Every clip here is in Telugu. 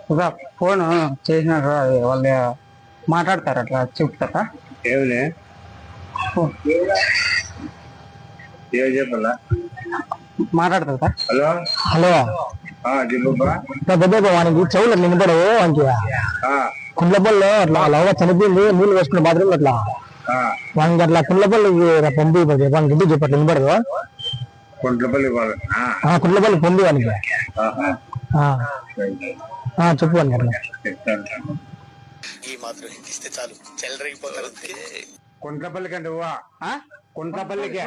ఒక ఫోన్ చేసినారు అది వాళ్ళు మాట్లాడతారు అట్లా చెప్తారా ఏమిలే ఏం చెప్పాలా మాట్లాడతారు హలో హలో చెప్పబ్బా వానికి చెవులు నిలబడవు వానికి కుండ్లపల్లి అట్లా లవ్గా చనిపోయింది నీళ్ళు వేసుకున్న బాత్రూమ్ అట్లా వానికి అట్లా కుండ్లపల్లి పంపి వానికి ఇంటికి చెప్పట్లు నిలబడదు కుంట్లపల్లి కుండ్లపల్లి పొంది వానికి చెప్పు వానికి అట్లా ఈ మాత్రం హిందిస్తే చాలు చెల్లరగిపోతారు. కుంట్లపల్లి కంటే కుంట్లపల్లికి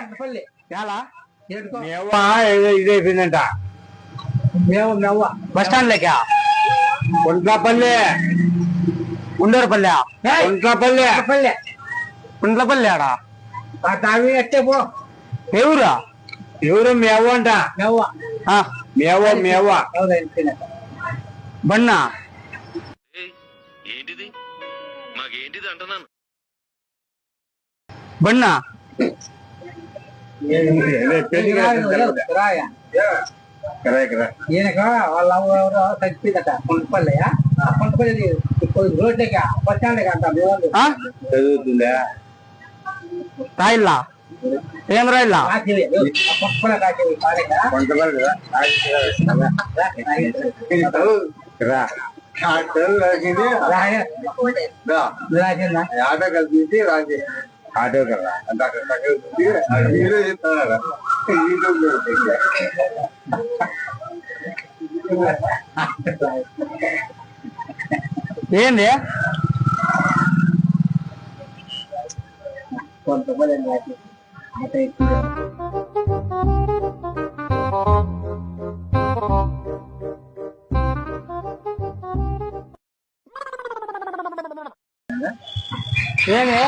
ఇది అయిపోయిందంట బస్ స్టాండ్ లేక కుంట్లపల్లి ఉండూరుపల్లె కుంట్లపల్లి కుంట్లపల్లి ఆడా అట్టే పో ఎవరా ఎవరు మేవ అంట మేవ బన్నా ఏంటిది మాకేంటిది అంటున్నాను. బన్నా ఈయనక వాళ్ళ ఎవరో చచ్చిపోయిందట కొండపల్లి కొండపల్లి రోడ్లేక బస్ స్టాండ్ అంట చదువుతుందా రాయిల్లా ఏం రాయిల్లా కొంతమంది ఆటో కలిపి రాజే ఆటో కదా మీరే చెప్తారా ఏంది కొంతమంది ఏమి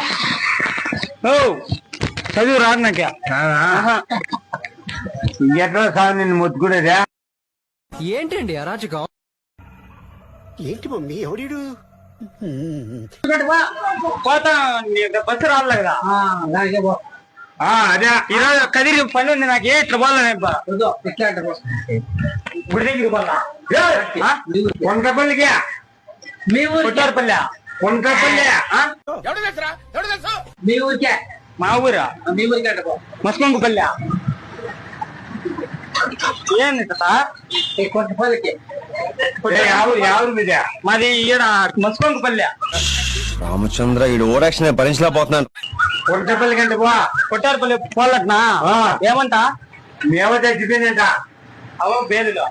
చదువు రాదు నాకే ఎట్లా సార్ నిన్ను మొత్తుకునేదా ఏంటండి అరాచకం? ఏంటి మమ్మీ ఎవడీడు? పోతా బస్సు రాలే కదా అదే ఈరోజు కదిరి పని ఉంది నాకు ఇట్లా పోలే గుడి దగ్గరికి పోలా కొండపల్లికి మీ ఊరు కొట్టారుపల్లె కొండపల్లి మీ ఊరికే మా ఊరా మీ ఊరికే అంట మస్కొంగుపల్లె ఏంది కొండపల్లికి ఎవరు మీద మాది ఈడ మస్కొంగుపల్లె రామచంద్ర ఈ ఓరాక్షన్ భరించలేకపోతున్నాను. కొండపల్లి కంటే పో కొట్టారుపల్లె పోలట్నా ఏమంటా మేవ చచ్చిపోయిందంట అవో బేలుగా